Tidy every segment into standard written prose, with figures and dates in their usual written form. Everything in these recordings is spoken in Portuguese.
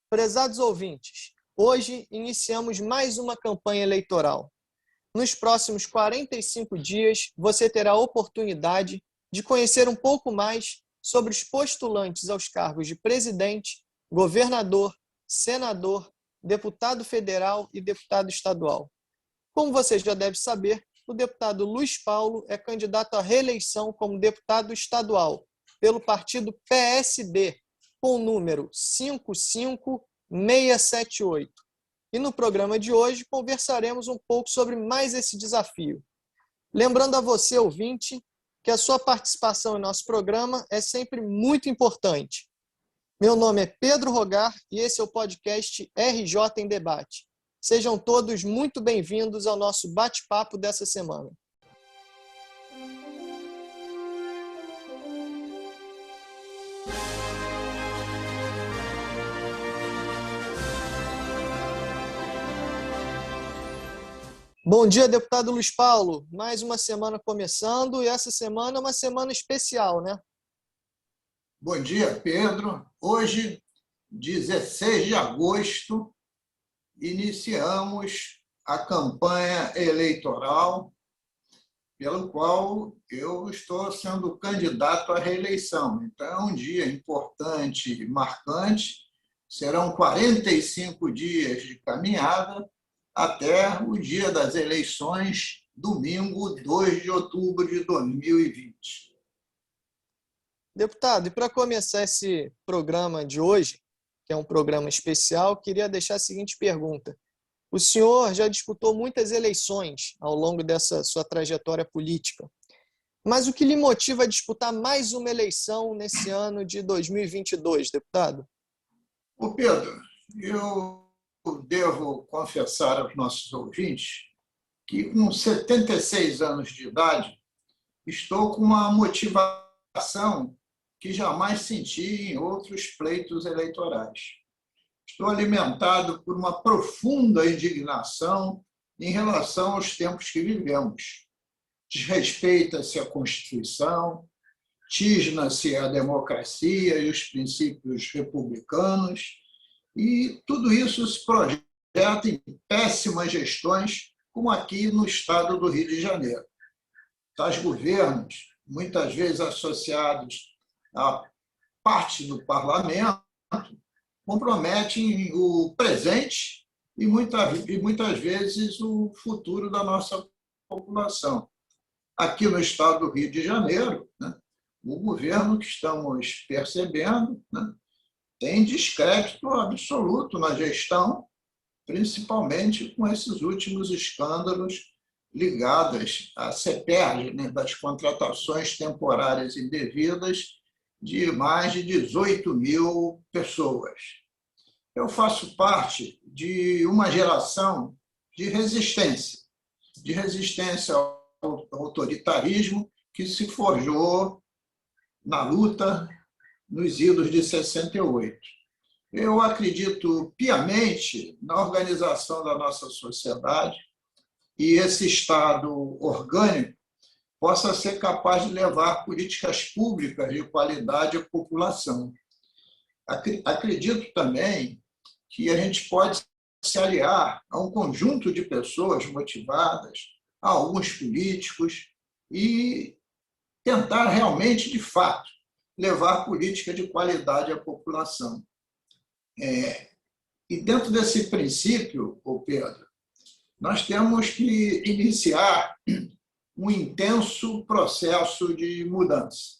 Prezados ouvintes, hoje iniciamos mais uma campanha eleitoral. Nos próximos 45 dias, você terá a oportunidade de conhecer um pouco mais sobre os postulantes aos cargos de presidente, governador, senador, deputado federal e deputado estadual. Como você já deve saber, o deputado Luiz Paulo é candidato à reeleição como deputado estadual pelo partido PSD, com o número 55678. E no programa de hoje conversaremos um pouco sobre mais esse desafio. Lembrando a você, ouvinte, que a sua participação em nosso programa é sempre muito importante. Meu nome é Pedro Rogar e esse é o podcast RJ em Debate. Sejam todos muito bem-vindos ao nosso bate-papo dessa semana. Bom dia, deputado Luiz Paulo. Mais uma semana começando e essa semana é uma semana especial, né? Bom dia, Pedro. Hoje, 16 de agosto, iniciamos a campanha eleitoral pelo qual eu estou sendo candidato à reeleição. Então, é um dia importante e marcante. Serão 45 dias de caminhada até o dia das eleições, domingo, 2 de outubro de 2020. Deputado, e para começar esse programa de hoje, que é um programa especial, queria deixar a seguinte pergunta. O senhor já disputou muitas eleições ao longo dessa sua trajetória política, mas o que lhe motiva a disputar mais uma eleição nesse ano de 2022, deputado? Ô Pedro, eu devo confessar aos nossos ouvintes que, com 76 anos de idade, estou com uma motivação que jamais senti em outros pleitos eleitorais. Estou alimentado por uma profunda indignação em relação aos tempos que vivemos. Desrespeita-se a Constituição, tisna-se a democracia e os princípios republicanos, e tudo isso se projeta em péssimas gestões, como aqui no estado do Rio de Janeiro. Tais governos, muitas vezes associados a parte do parlamento, comprometem o presente e muitas vezes o futuro da nossa população. Aqui no estado do Rio de Janeiro, o governo que estamos percebendo tem descrédito absoluto na gestão, principalmente com esses últimos escândalos ligados à CEPERJ, das contratações temporárias indevidas de mais de 18 mil pessoas. Eu faço parte de uma geração de resistência ao autoritarismo que se forjou na luta nos idos de 68. Eu acredito piamente na organização da nossa sociedade e esse Estado orgânico possa ser capaz de levar políticas públicas de qualidade à população. Acredito também que a gente pode se aliar a um conjunto de pessoas motivadas, a alguns políticos, e tentar realmente, de fato, levar política de qualidade à população. E dentro desse princípio, Pedro, nós temos que iniciar um intenso processo de mudança,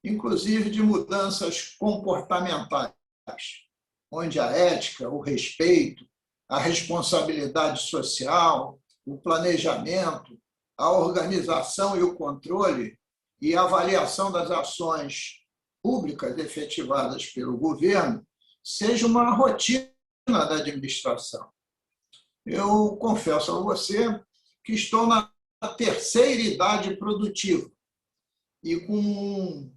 inclusive de mudanças comportamentais, onde a ética, o respeito, a responsabilidade social, o planejamento, a organização e o controle e a avaliação das ações públicas efetivadas pelo governo seja uma rotina da administração. Eu confesso a você que estou na terceira idade produtiva e com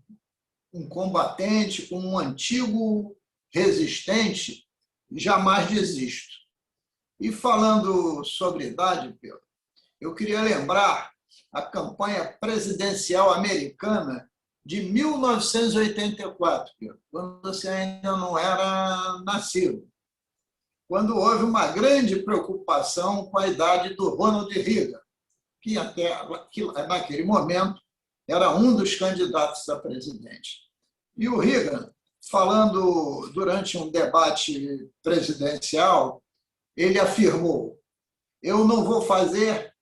um combatente, com um antigo resistente, jamais desisto. E falando sobre idade, Pedro, eu queria lembrar a campanha presidencial americana de 1984, quando você ainda não era nascido, quando houve uma grande preocupação com a idade do Ronald Reagan, que naquele momento era um dos candidatos a presidente. E o Reagan, falando durante um debate presidencial, ele afirmou: eu não vou fazer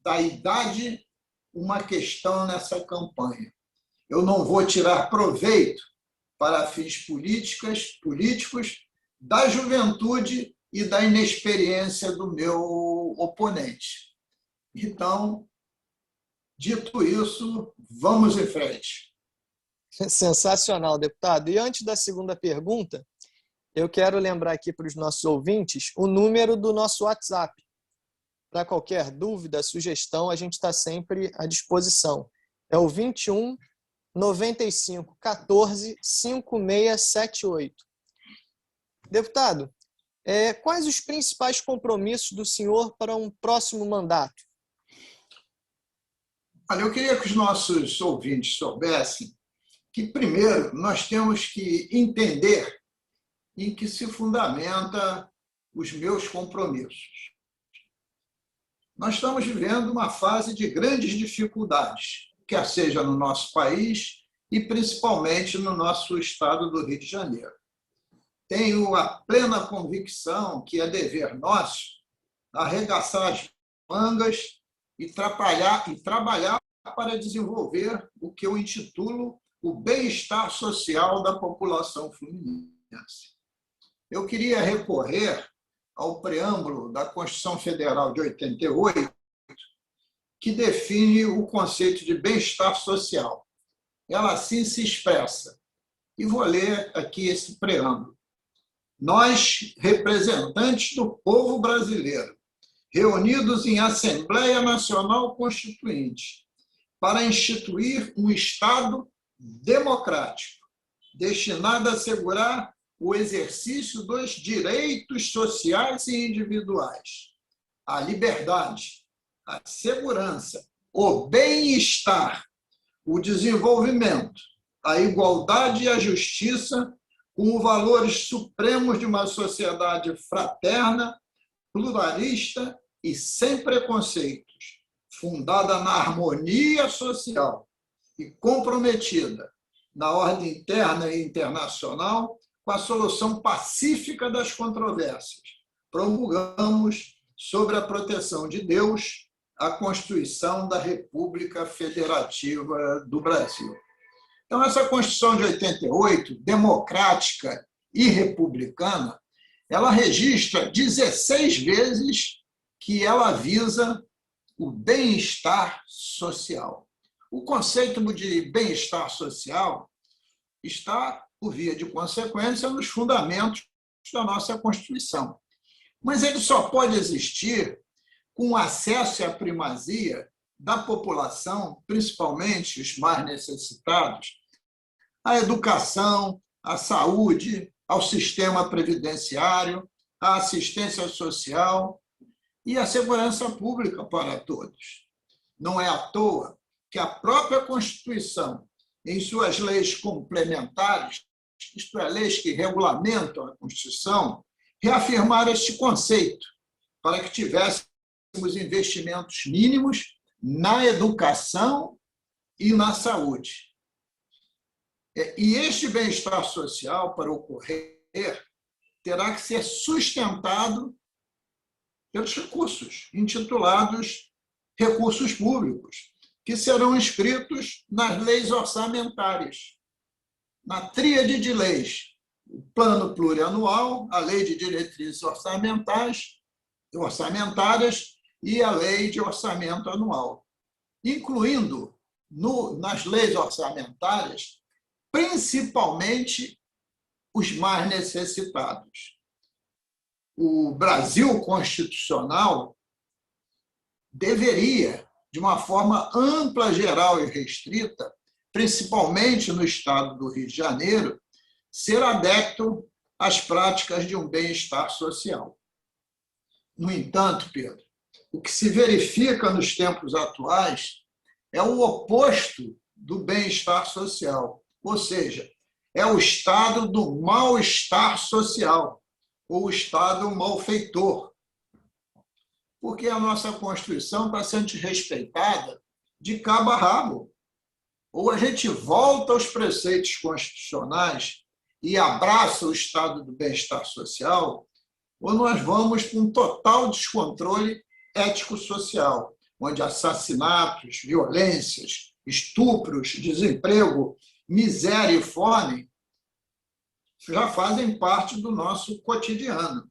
da idade uma questão nessa campanha. Eu não vou tirar proveito para fins políticos da juventude e da inexperiência do meu oponente. Então, dito isso, vamos em frente. Sensacional, deputado. E antes da segunda pergunta, eu quero lembrar aqui para os nossos ouvintes o número do nosso WhatsApp. Para qualquer dúvida, sugestão, a gente está sempre à disposição. É o 21 95 14 5678. Deputado, quais os principais compromissos do senhor para um próximo mandato? Olha, eu queria que os nossos ouvintes soubessem que, primeiro, nós temos que entender em que se fundamenta os meus compromissos. Nós estamos vivendo uma fase de grandes dificuldades, quer seja no nosso país e principalmente no nosso estado do Rio de Janeiro. Tenho a plena convicção que é dever nosso arregaçar as mangas e trabalhar para desenvolver o que eu intitulo o bem-estar social da população fluminense. Eu queria recorrer ao preâmbulo da Constituição Federal de 88, que define o conceito de bem-estar social. Ela assim se expressa. E vou ler aqui esse preâmbulo. Nós, representantes do povo brasileiro, reunidos em Assembleia Nacional Constituinte, para instituir um Estado democrático, destinado a assegurar o exercício dos direitos sociais e individuais, a liberdade, a segurança, o bem-estar, o desenvolvimento, a igualdade e a justiça, como valores supremos de uma sociedade fraterna, pluralista e sem preconceitos, fundada na harmonia social e comprometida na ordem interna e internacional com a solução pacífica das controvérsias. Promulgamos, sobre a proteção de Deus, a Constituição da República Federativa do Brasil. Então, essa Constituição de 88, democrática e republicana, ela registra 16 vezes que ela visa o bem-estar social. O conceito de bem-estar social está, por via de consequência, nos fundamentos da nossa Constituição. Mas ele só pode existir com acesso e a primazia da população, principalmente os mais necessitados, à educação, à saúde, ao sistema previdenciário, à assistência social e à segurança pública para todos. Não é à toa que a própria Constituição, em suas leis complementares, isto é, leis que regulamentam a Constituição, reafirmaram este conceito para que tivéssemos investimentos mínimos na educação e na saúde. E este bem-estar social, para ocorrer, terá que ser sustentado pelos recursos, intitulados recursos públicos, que serão inscritos nas leis orçamentárias, na tríade de leis, o Plano Plurianual, a Lei de Diretrizes Orçamentárias e a Lei de Orçamento Anual, incluindo nas leis orçamentárias, principalmente os mais necessitados. O Brasil constitucional deveria, de uma forma ampla, geral e restrita, principalmente no estado do Rio de Janeiro, ser adepto às práticas de um bem-estar social. No entanto, Pedro, o que se verifica nos tempos atuais é o oposto do bem-estar social, ou seja, é o estado do mal-estar social, ou o estado malfeitor, porque a nossa Constituição está sendo respeitada de cabo a rabo. Ou a gente volta aos preceitos constitucionais e abraça o estado do bem-estar social, ou nós vamos para um total descontrole ético-social, onde assassinatos, violências, estupros, desemprego, miséria e fome já fazem parte do nosso cotidiano.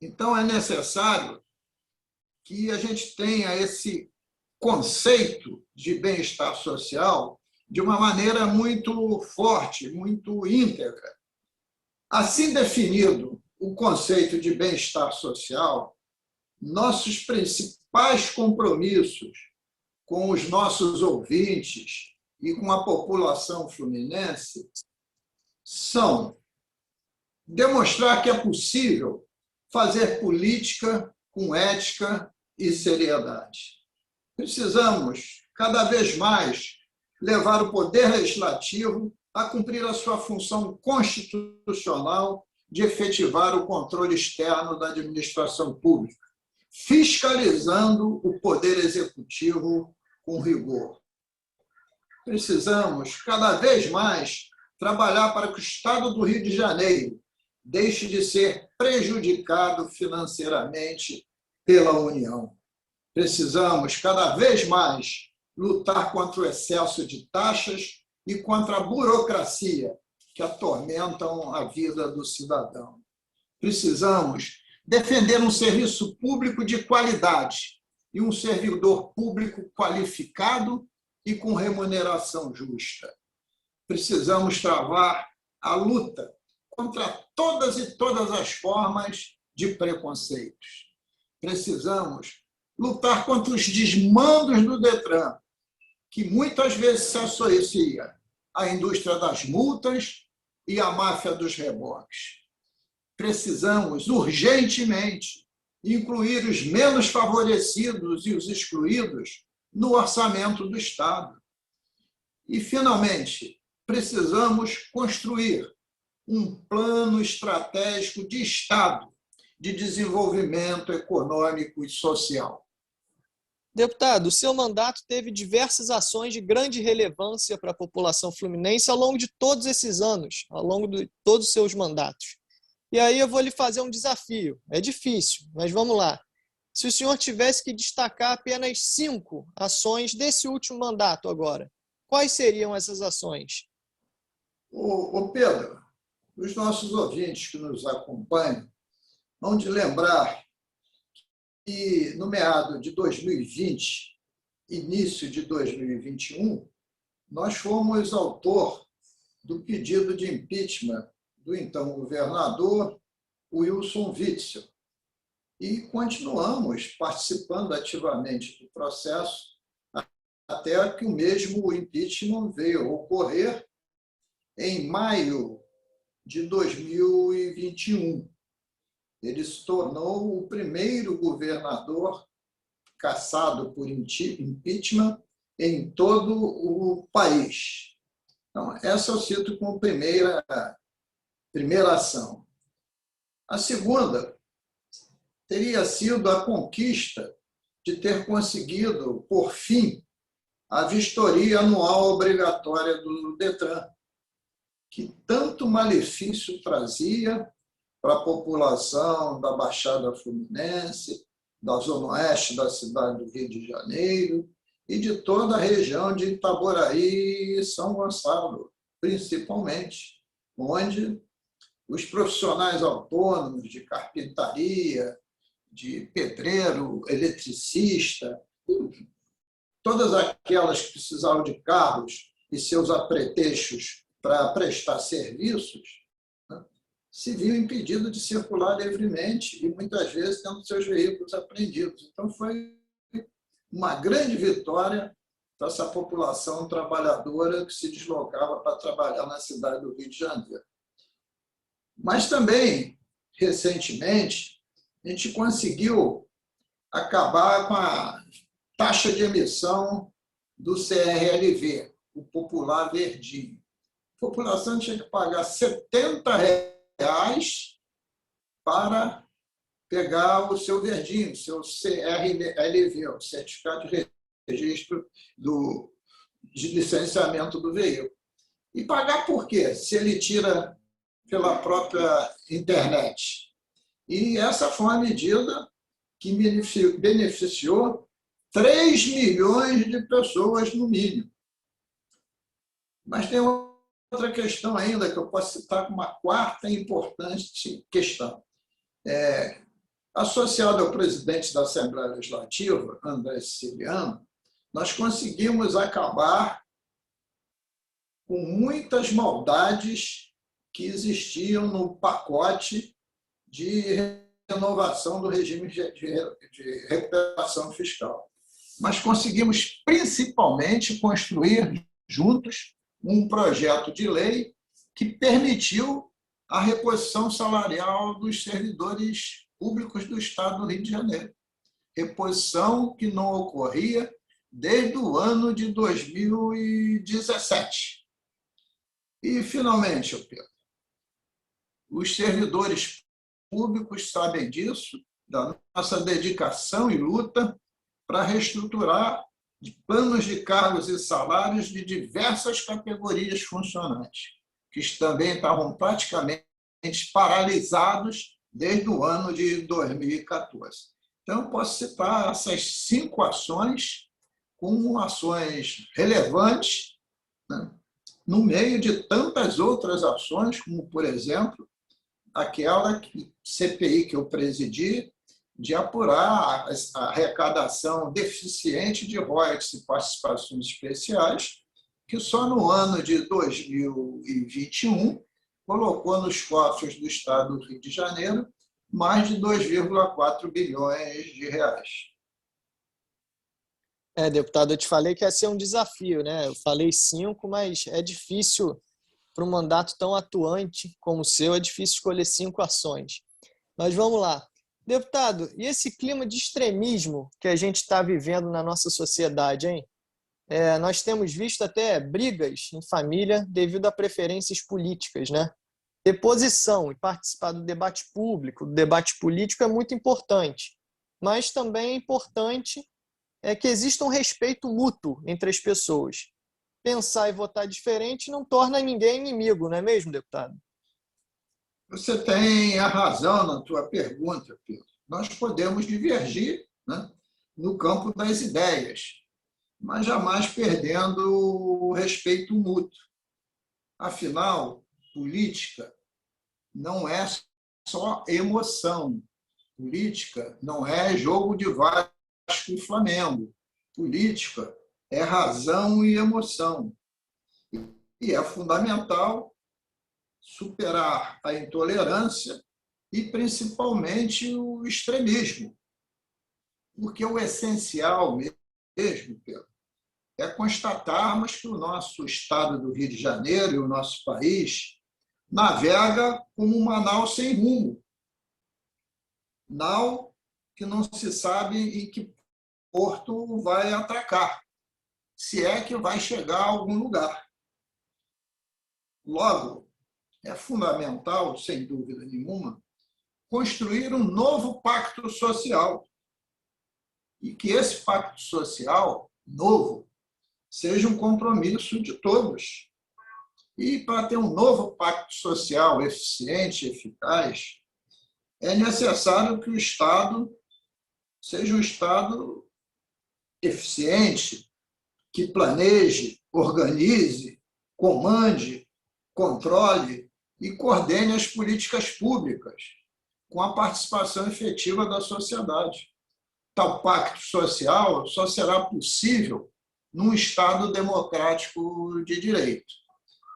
Então, é necessário que a gente tenha esse conceito de bem-estar social de uma maneira muito forte, muito íntegra. Assim definido o conceito de bem-estar social, nossos principais compromissos com os nossos ouvintes e com a população fluminense são demonstrar que é possível fazer política com ética e seriedade. Precisamos, cada vez mais, levar o poder legislativo a cumprir a sua função constitucional de efetivar o controle externo da administração pública, fiscalizando o poder executivo com rigor. Precisamos, cada vez mais, trabalhar para que o Estado do Rio de Janeiro deixe de ser prejudicado financeiramente pela União. Precisamos, cada vez mais, lutar contra o excesso de taxas e contra a burocracia que atormentam a vida do cidadão. Precisamos defender um serviço público de qualidade e um servidor público qualificado e com remuneração justa. Precisamos travar a luta contra todas as formas de preconceitos. Precisamos lutar contra os desmandos do Detran, que muitas vezes se associa à indústria das multas e à máfia dos reboques. Precisamos, urgentemente, incluir os menos favorecidos e os excluídos no orçamento do Estado. E, finalmente, precisamos construir um plano estratégico de Estado de desenvolvimento econômico e social. Deputado, o seu mandato teve diversas ações de grande relevância para a população fluminense ao longo de todos esses anos, ao longo de todos os seus mandatos. E aí eu vou lhe fazer um desafio. É difícil, mas vamos lá. Se o senhor tivesse que destacar apenas 5 ações desse último mandato agora, quais seriam essas ações? Pedro, os nossos ouvintes que nos acompanham vão de lembrar que no meado de 2020, início de 2021, nós fomos autor do pedido de impeachment do então governador Wilson Witzel e continuamos participando ativamente do processo até que o mesmo impeachment veio ocorrer em maio de 2021. Ele se tornou o primeiro governador cassado por impeachment em todo o país. Então, essa eu cito como primeira ação. A segunda teria sido a conquista de ter conseguido, por fim, a vistoria anual obrigatória do Detran, que tanto malefício trazia para a população da Baixada Fluminense, da Zona Oeste da cidade do Rio de Janeiro e de toda a região de Itaboraí e São Gonçalo, principalmente, onde os profissionais autônomos de carpintaria, de pedreiro, eletricista, todas aquelas que precisavam de carros e seus apetrechos para prestar serviços, se viu impedido de circular livremente e, muitas vezes, tendo seus veículos apreendidos. Então, foi uma grande vitória para essa população trabalhadora que se deslocava para trabalhar na cidade do Rio de Janeiro. Mas também, recentemente, a gente conseguiu acabar com a taxa de emissão do CRLV, o popular verdinho. A população tinha que pagar R$ 70 para pegar o seu verdinho, o seu CRLV, o Certificado de Registro de Licenciamento do Veículo. E pagar por quê? Se ele tira pela própria internet. E essa foi uma medida que beneficiou 3 milhões de pessoas, no mínimo. Mas tem outra questão ainda, que eu posso citar como uma quarta importante questão. Associado ao presidente da Assembleia Legislativa, André Siciliano, nós conseguimos acabar com muitas maldades que existiam no pacote de renovação do regime de recuperação fiscal. Mas conseguimos, principalmente, construir juntos um projeto de lei que permitiu a reposição salarial dos servidores públicos do Estado do Rio de Janeiro. Reposição que não ocorria desde o ano de 2017. E, finalmente, Pedro, os servidores públicos sabem disso, da nossa dedicação e luta para reestruturar planos de cargos e salários de diversas categorias funcionais, que também estavam praticamente paralisados desde o ano de 2014. Então, posso citar essas 5 ações como ações relevantes, né, no meio de tantas outras ações, como, por exemplo, aquela CPI que eu presidi, de apurar a arrecadação deficiente de royalties e participações especiais, que só no ano de 2021 colocou nos cofres do Estado do Rio de Janeiro mais de 2,4 bilhões de reais. Deputado, eu te falei que ia ser um desafio, né? Eu falei 5, mas é difícil, para um mandato tão atuante como o seu, é difícil escolher 5 ações. Mas vamos lá. Deputado, e esse clima de extremismo que a gente está vivendo na nossa sociedade, hein? Nós temos visto até brigas em família devido a preferências políticas, né? Ter posição e participar do debate público, do debate político é muito importante, mas também é importante que exista um respeito mútuo entre as pessoas. Pensar e votar diferente não torna ninguém inimigo, não é mesmo, deputado? Você tem a razão na tua pergunta, Pedro. Nós podemos divergir, né, no campo das ideias, mas jamais perdendo o respeito mútuo. Afinal, política não é só emoção. Política não é jogo de Vasco e Flamengo. Política é razão e emoção. E é fundamental superar a intolerância e, principalmente, o extremismo. Porque o essencial mesmo, Pedro, é constatarmos que o nosso Estado do Rio de Janeiro e o nosso país navega como uma nau sem rumo. Nau que não se sabe em que porto vai atracar, se é que vai chegar a algum lugar. Logo, é fundamental, sem dúvida nenhuma, construir um novo pacto social. E que esse pacto social novo seja um compromisso de todos. E para ter um novo pacto social eficiente e eficaz, é necessário que o Estado seja um Estado eficiente, que planeje, organize, comande, controle e coordene as políticas públicas, com a participação efetiva da sociedade. Tal pacto social só será possível num Estado democrático de direito.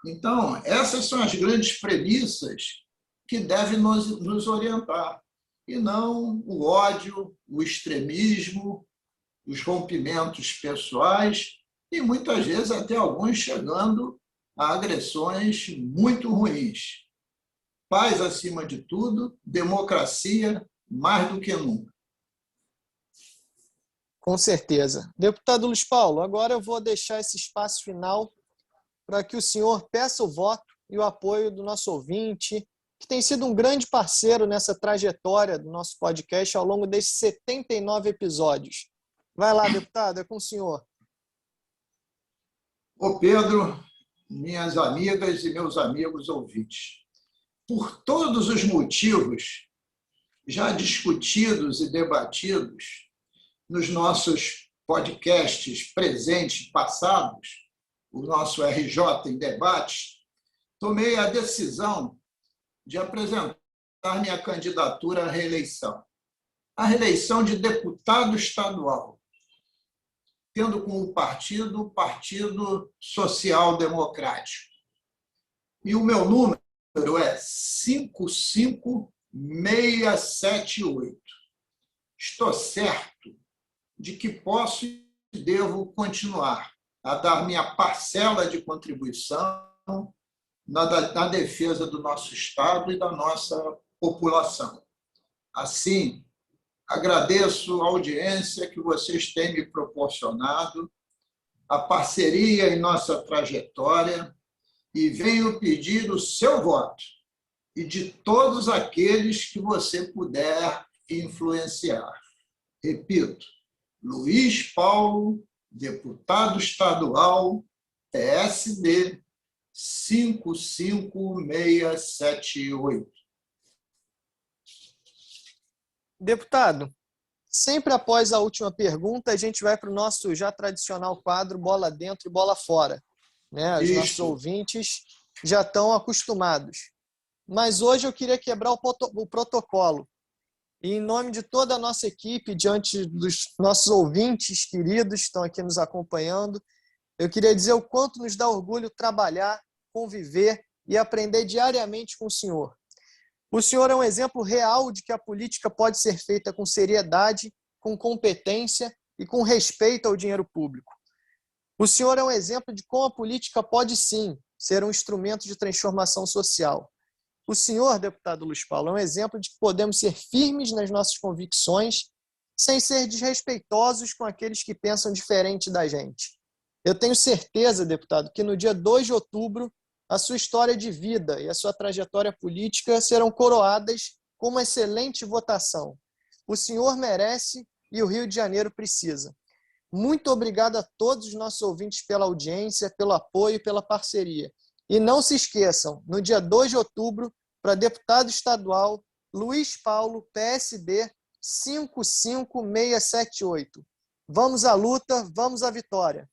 Então, essas são as grandes premissas que devem nos orientar, e não o ódio, o extremismo, os rompimentos pessoais e, muitas vezes, até alguns chegando a agressões muito ruins. Paz acima de tudo, democracia mais do que nunca. Com certeza. Deputado Luiz Paulo, agora eu vou deixar esse espaço final para que o senhor peça o voto e o apoio do nosso ouvinte, que tem sido um grande parceiro nessa trajetória do nosso podcast ao longo desses 79 episódios. Vai lá, deputado, é com o senhor. Ô Pedro, minhas amigas e meus amigos ouvintes, por todos os motivos já discutidos e debatidos nos nossos podcasts presentes e passados, o nosso RJ em Debate, tomei a decisão de apresentar minha candidatura à reeleição. A reeleição de deputado estadual, tendo como partido o Partido Social Democrático. E o meu número é 55678. Estou certo de que posso e devo continuar a dar minha parcela de contribuição na defesa do nosso Estado e da nossa população. Assim, agradeço a audiência que vocês têm me proporcionado, a parceria em nossa trajetória, e venho pedir o seu voto e de todos aqueles que você puder influenciar. Repito, Luiz Paulo, deputado estadual, PSD 55678. Deputado, sempre após a última pergunta, a gente vai para o nosso já tradicional quadro Bola Dentro e Bola Fora. Né? Os nossos ouvintes já estão acostumados. Mas hoje eu queria quebrar o protocolo. E, em nome de toda a nossa equipe, diante dos nossos ouvintes queridos que estão aqui nos acompanhando, eu queria dizer o quanto nos dá orgulho trabalhar, conviver e aprender diariamente com o senhor. O senhor é um exemplo real de que a política pode ser feita com seriedade, com competência e com respeito ao dinheiro público. O senhor é um exemplo de como a política pode, sim, ser um instrumento de transformação social. O senhor, deputado Luiz Paulo, é um exemplo de que podemos ser firmes nas nossas convicções sem ser desrespeitosos com aqueles que pensam diferente da gente. Eu tenho certeza, deputado, que no dia 2 de outubro, a sua história de vida e a sua trajetória política serão coroadas com uma excelente votação. O senhor merece e o Rio de Janeiro precisa. Muito obrigado a todos os nossos ouvintes pela audiência, pelo apoio e pela parceria. E não se esqueçam, no dia 2 de outubro, para deputado estadual, Luiz Paulo, PSD 55678. Vamos à luta, vamos à vitória.